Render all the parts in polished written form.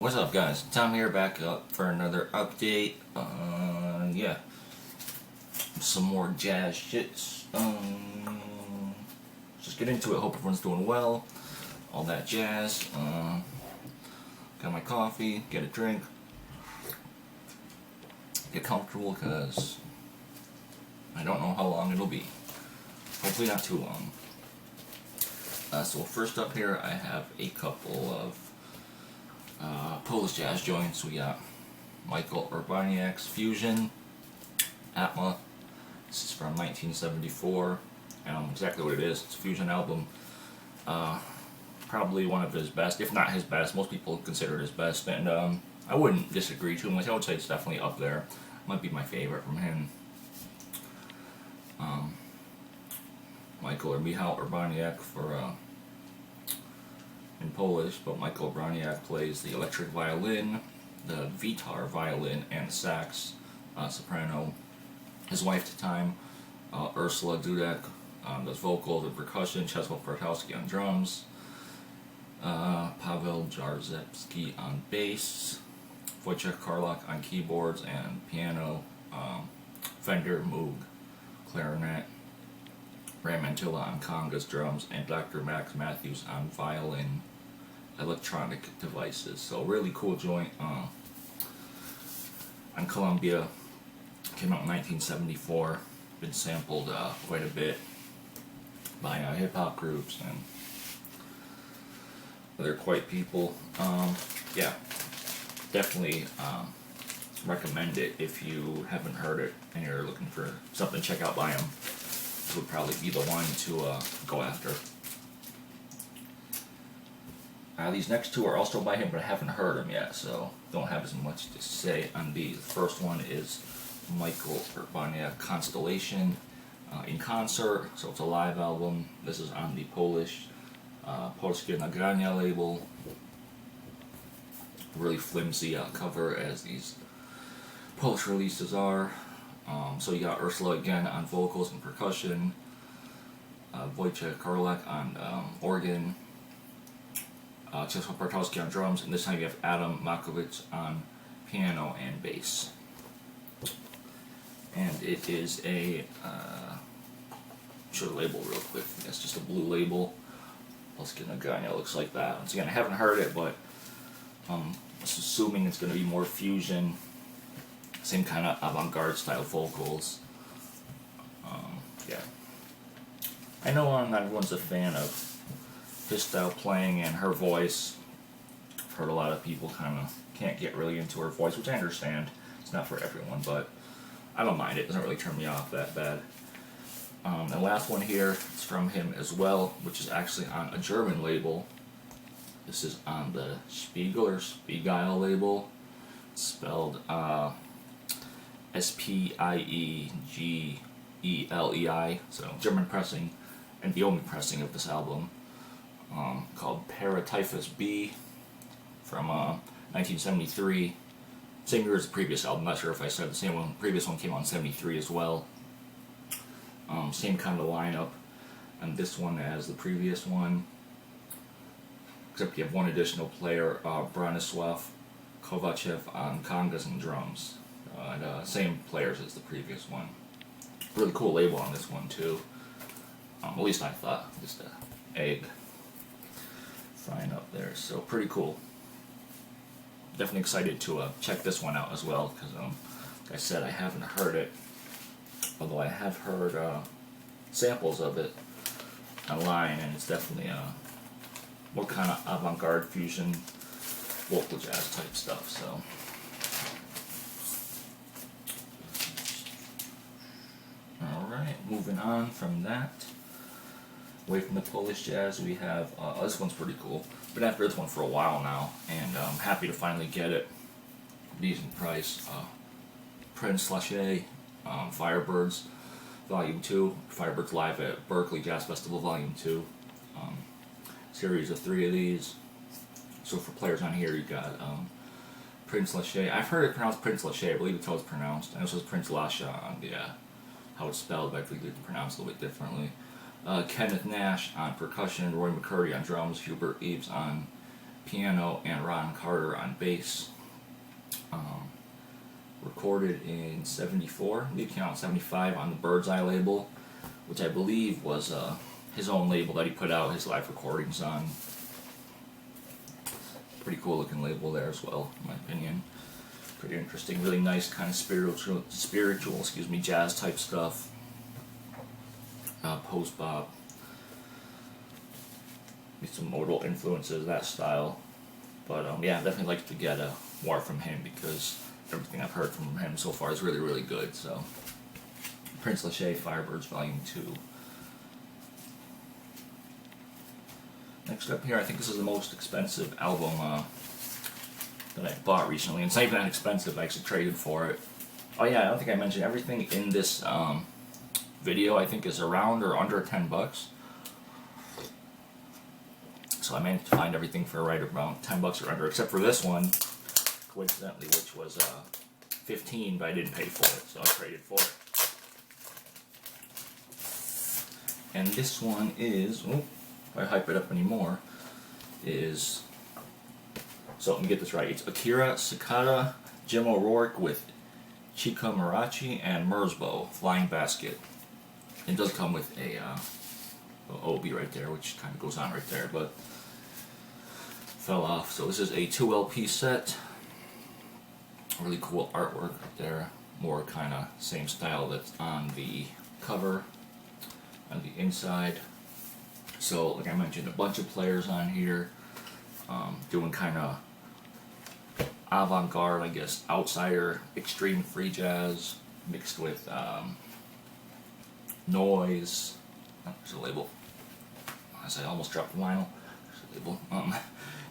What's up, guys? Tom here, back up for another update. Yeah, some more jazz shits. Just get into it. Hope everyone's doing well. All that jazz. Got my coffee. Get a drink. Get comfortable, cause I don't know how long it'll be. Hopefully not too long. So first up here, I have a couple of Polish jazz joints. We got Michal Urbaniak's Fusion, Atma. This is from 1974. Exactly what it is. It's a fusion album. Probably one of his best, if not his best. Most people consider it his best, and I wouldn't disagree too much. I would say it's definitely up there. Might be my favorite from him. Michal or Michal Urbaniak for in Polish, but Michal Urbaniak plays the electric violin, the vitar violin, and sax, soprano. His wife at the time, Ursula Dudek, does vocals and percussion, Cecil on drums, Paweł Jarzewski on bass, Wojciech Karlak on keyboards and piano, Fender Moog clarinet, Ram Mantilla on congas, drums, and Dr. Max Matthews on violin, electronic devices. So really cool joint. On Columbia, came out in 1974. Been sampled quite a bit by hip hop groups and other quite people. Yeah, definitely recommend it if you haven't heard it and you're looking for something to check out by him. This would probably be the one to go after. These next two are also by him, but I haven't heard them yet, so don't have as much to say on these. The first one is Michal Urbaniak Constellation in concert, so it's a live album. This is on the Polish Polskie Nagrania label. Really flimsy cover, as these Polish releases are. So you got Ursula again on vocals and percussion, Wojciech Karlak on organ, Cecil on drums, and this time you have Adam Makowicz on piano and bass. And it is a, show the label real quick. It's just a blue label. Polskie Nagrania looks like that. Once again, I haven't heard it, but I'm assuming it's going to be more fusion. Same kind of avant-garde style vocals. Yeah. I know not everyone's a fan of his style playing and her voice. I've heard a lot of people kind of can't get really into her voice, which I understand. It's not for everyone, but I don't mind it. It doesn't really turn me off that bad. The last one here is from him as well, which is actually on a German label. This is on the Spiegel or Spiegel label. It's spelled Spiegelei, so German pressing, and the only pressing of this album, called Paratyphus B from 1973. Same year as the previous album. Not sure if I said the same one. The previous one came out in 73 as well. Same kind of lineup on this one as the previous one, except you have one additional player, Bronisław Kovacev on congas and drums. And same players as the previous one. Really cool label on this one too. At least I thought. Just an egg frying up there. So pretty cool. Definitely excited to check this one out as well, because like I said, I haven't heard it. Although I have heard samples of it online, and it's definitely more kind of avant-garde fusion, vocal jazz type stuff. So. Moving on from that, away from the Polish jazz, we have, this one's pretty cool. Been after this one for a while now, and I'm happy to finally get it. Decent price. Prince Lachey, Firebirds Volume 2, Firebirds Live at Berkeley Jazz Festival Volume 2. Series of 3 of these. So for players on here, you got Prince Lachey. I've heard it pronounced Prince Lachey, I believe it's how it's pronounced. And this was Prince Lasha on the how it's spelled, but I think it's pronounced a little bit differently. Kenneth Nash on percussion, Roy McCurdy on drums, Hubert Eves on piano, and Ron Carter on bass. Recorded in '74, lead count 75 on the Bird's Eye label, which I believe was his own label that he put out his live recordings on. Pretty cool looking label there as well, in my opinion. Pretty interesting, really nice kind of spiritual, jazz type stuff. Post bop, with some modal influences, that style. But yeah, definitely like to get more from him, because everything I've heard from him so far is really, really good. So, Prince Lachey, Firebirds Volume 2. Next up here, I think this is the most expensive album that I bought recently. And it's not even that expensive, I actually traded for it. Oh yeah, I don't think I mentioned everything in this video, I think is around or under 10 bucks. So I managed to find everything for right around 10 bucks or under, except for this one, coincidentally, which was 15, but I didn't pay for it, so I traded for it. And this one is, if I hype it up anymore, is, so let me get this right, it's Akira Sakata, Jim O'Rourke with Chika Marachi and Merzbow, Flying Basket. It does come with a OB right there, which kind of goes on right there, but fell off. So this is a 2 LP set. Really cool artwork right there. More kind of same style that's on the cover, on the inside. So like I mentioned, a bunch of players on here doing kind of avant-garde, I guess, outsider, extreme free jazz mixed with noise. Oh, there's a label. As I almost dropped the vinyl. There's a label.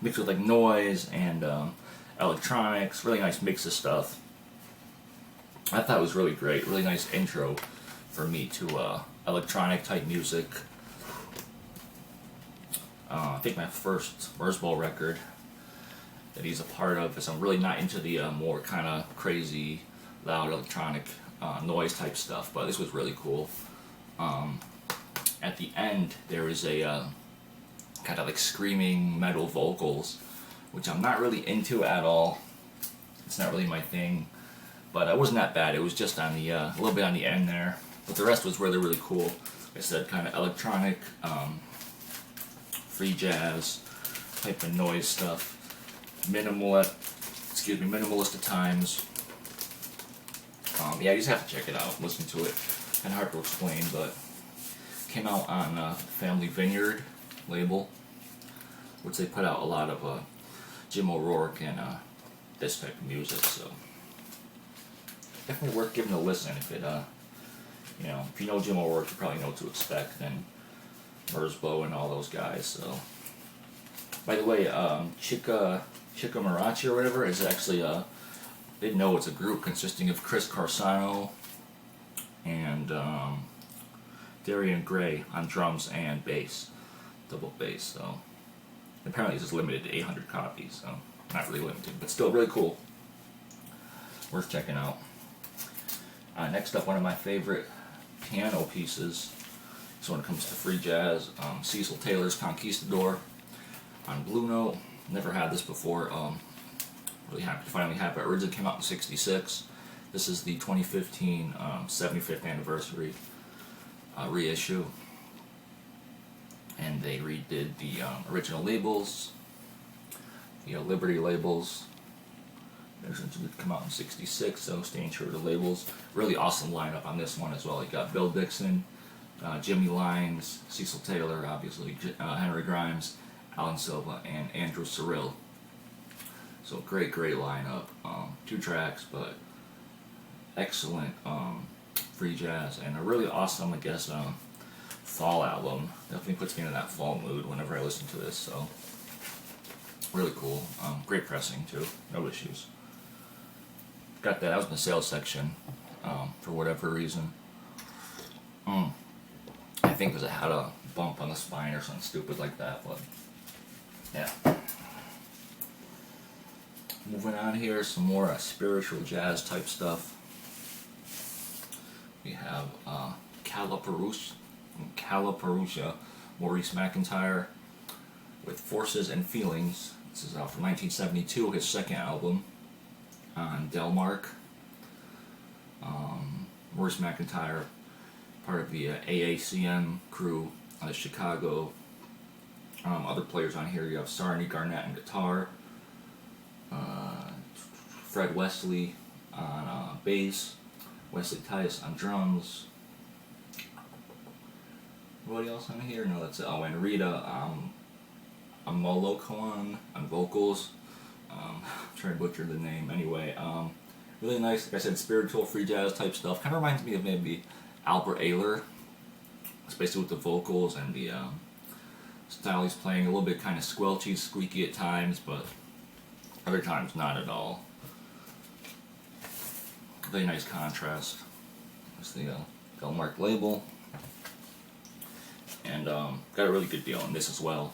Mixed with like noise and electronics. Really nice mix of stuff. I thought it was really great. Really nice intro for me to electronic type music. I think my first Merzbow record that he's a part of, is I'm really not into the more kind of crazy, loud electronic noise type stuff, but this was really cool. At the end, there is a kind of like screaming metal vocals, which I'm not really into at all. It's not really my thing, but it wasn't that bad. It was just on the a little bit on the end there, but the rest was really, really cool. Like I said, kind of electronic, free jazz type of noise stuff. Minimalist at times. Yeah, you just have to check it out, listen to it. Kind of hard to explain, but came out on Family Vineyard label, which they put out a lot of Jim O'Rourke and this type of music. So definitely worth giving a listen. If it, if you know Jim O'Rourke, you probably know what to expect. And Merzbow and all those guys. So, by the way, Chika Marachi or whatever is actually didn't know it's a group consisting of Chris Carsano and Darian Gray on drums and bass, double bass. So apparently this is limited to 800 copies, so not really limited, but still really cool. Worth checking out. Next up, one of my favorite piano pieces. So when it comes to free jazz, Cecil Taylor's Conquistador on Blue Note. Never had this before. Really happy to finally have it. It originally came out in '66. This is the 2015 75th anniversary reissue. And they redid the original labels, the Liberty labels. There's one that come out in '66, so staying true to the labels. Really awesome lineup on this one as well. You got Bill Dixon, Jimmy Lyons, Cecil Taylor, obviously, Henry Grimes, Alan Silva, and Andrew Cyril. So great lineup. 2 tracks, but excellent free jazz, and a really awesome, I guess, fall album. Definitely puts me in that fall mood whenever I listen to this. So really cool. Great pressing too. No issues. Got that. I was in the sales section for whatever reason. I think because I had a bump on the spine or something stupid like that, but yeah. Moving on here, some more spiritual jazz type stuff. We have Caliparausha, Maurice McIntyre with Forces and Feelings, This is from 1972, his second album on Delmark. Maurice McIntyre, part of the AACM crew out of Chicago. Other players on here, you have Sarney Garnett on guitar, Fred Wesley on bass, Wesley Tice on drums. Anybody else on here? No, that's it. Oh, and Rita Amolokoan on vocals. I'm trying to butcher the name. Anyway, really nice, like I said, spiritual, free jazz type stuff. Kind of reminds me of maybe Albert Ayler, especially with the vocals and the style he's playing. A little bit kind of squelchy, squeaky at times, but other times not at all. Very nice contrast. That's the Delmark label. And got a really good deal on this as well.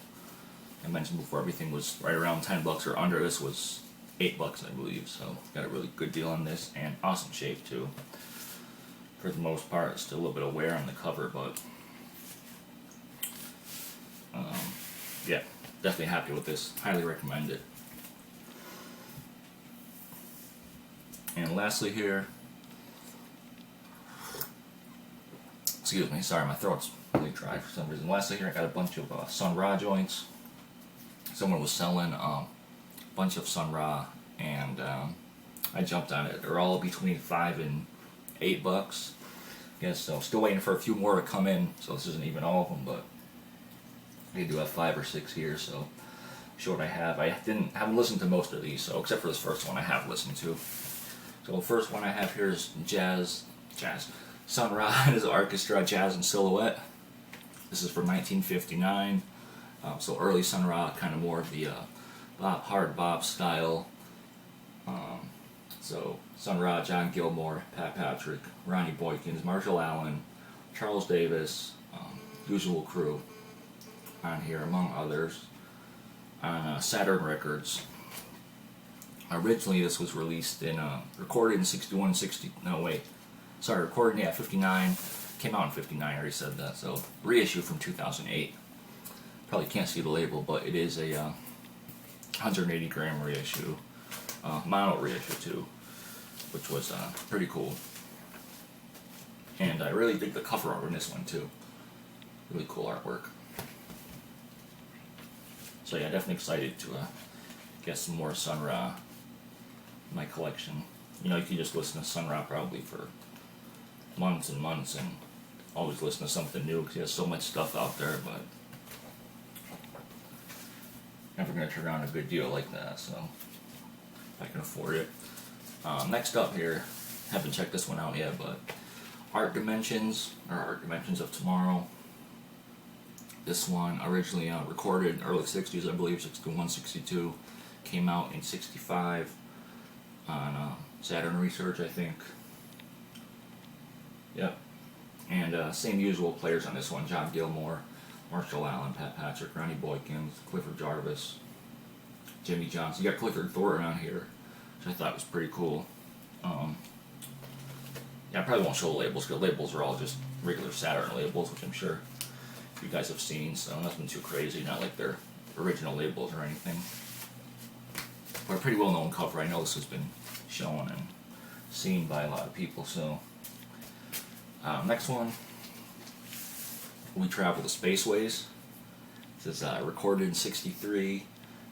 I mentioned before, everything was right around $10 or under. This was $8, I believe. So got a really good deal on this, and awesome shape too. For the most part, still a little bit of wear on the cover, but yeah, definitely happy with this. Highly recommend it. And lastly here, excuse me, sorry, my throat's really dry for some reason. Lastly here, I got a bunch of Sun Ra joints. Someone was selling a bunch of Sun Ra, and I jumped on it. They're all between $5 and $8. Guess so. Still waiting for a few more to come in, so this isn't even all of them, but I do have 5 or 6 here, so show what I have. I haven't listened to most of these, so except for this first one I have listened to. So the first one I have here is Sun Ra and his orchestra, Jazz and Silhouette. This is from 1959. So early Sun Ra, kind of more of the hard bop style. So Sun Ra, John Gilmore, Pat Patrick, Ronnie Boykins, Marshall Allen, Charles Davis, usual crew on here, among others, on Saturn Records. Originally this was released in, recorded in 61, 60, no wait, sorry, recorded, yeah, 59, came out in 59, I already said that, so reissue from 2008. Probably can't see the label, but it is a 180 gram reissue, mono reissue too, which was pretty cool. And I really dig the cover art on this one too. Really cool artwork. So yeah, definitely excited to get some more Sun Ra in my collection. You know, you can just listen to Sun Ra probably for months and months and always listen to something new because he has so much stuff out there, but never going to turn around a good deal like that, so if I can afford it. Next up here, haven't checked this one out yet, but Art Dimensions, or Art Dimensions of Tomorrow. This one originally recorded in the early 60s, I believe, 61, 62. Came out in 65 on Saturn Research, I think. Yep. And same usual players on this one: John Gilmore, Marshall Allen, Pat Patrick, Ronnie Boykins, Clifford Jarvis, Jimmy Johnson. You got Clifford Thornton on here, which I thought was pretty cool. Yeah, I probably won't show the labels because labels are all just regular Saturn labels, which I'm sure you guys have seen, so nothing too crazy, not like their original labels or anything. But a pretty well-known cover. I know this has been shown and seen by a lot of people, so. Next one, We Travel the Spaceways. This is recorded in 63,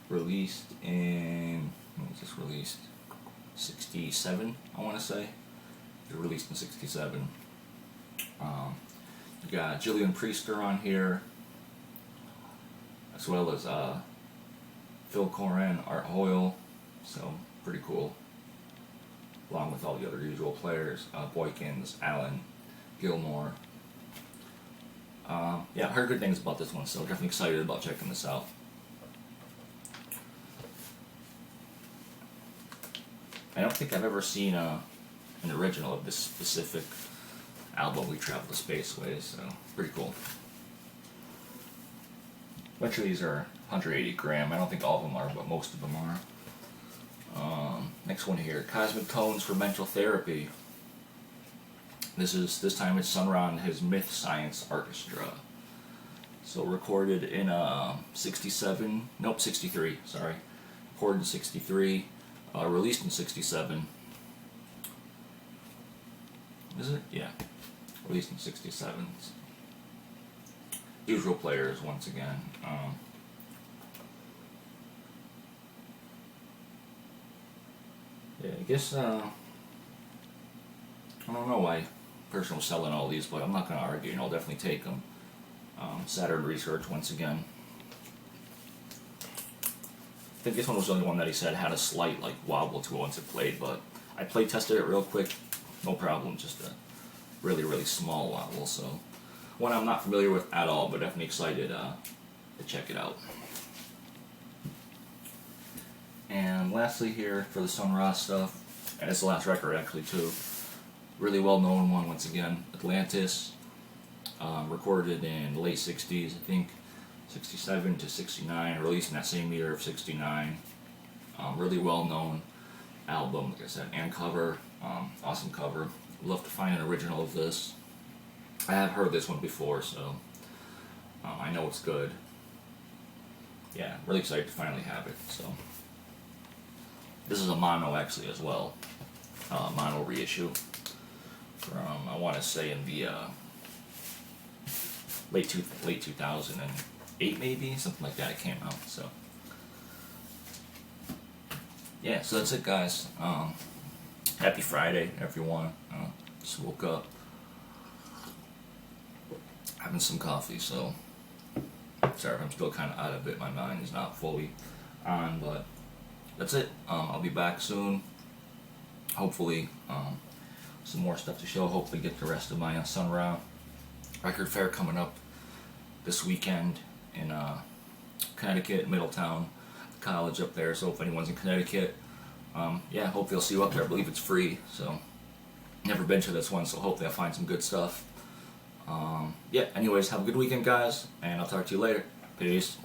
released in, when was this released? 67, I want to say. It was released in 67. You got Gillian Priester on here, as well as Phil Coran, Art Hoyle, so pretty cool. Along with all the other usual players, Boykins, Allen, Gilmore. Yeah, I've heard good things about this one, so definitely excited about checking this out. I don't think I've ever seen an original of this specific album, We Travel the Spaceways, so pretty cool. A bunch of these are 180 gram. I don't think all of them are, but most of them are. Next one here, Cosmic Tones for Mental Therapy. This time it's Sun Ra and his Myth Science Orchestra. So recorded in 63, sorry. recorded in 63, released in 67. Is it? Yeah. Released in 67. Usual players, once again. Yeah, I guess, I don't know why person was selling all these, but I'm not going to argue, and I'll definitely take them. Saturn Research, once again. I think this one was the only one that he said had a slight like wobble to it once it played, but I play tested it real quick, no problem, just a really, really small wobble, so one I'm not familiar with at all, but definitely excited to check it out. And lastly here, for the Sun Ra stuff, and it's the last record actually too, really well known one once again, Atlantis, recorded in the late 60s, I think, 67 to 69, released in that same year of 69. Really well known album, like I said, and cover, awesome cover. Love to find an original of this. I have heard this one before, so I know it's good. Yeah, really excited to finally have it. So this is a mono actually as well, mono reissue from, I want to say, in the late 2008 maybe, something like that. It came out. So yeah, so that's it, guys. Happy Friday, everyone. Just woke up, having some coffee, so sorry if I'm still kind of out of it. My mind is not fully on, but that's it. I'll be back soon. Hopefully, some more stuff to show. Hopefully, get the rest of my Sun Ra record fair coming up this weekend in Connecticut, Middletown College up there. So if anyone's in Connecticut, yeah, hopefully I'll see you up there. I believe it's free, so never been to this one, so hopefully I'll find some good stuff. Yeah, anyways, have a good weekend, guys, and I'll talk to you later. Peace.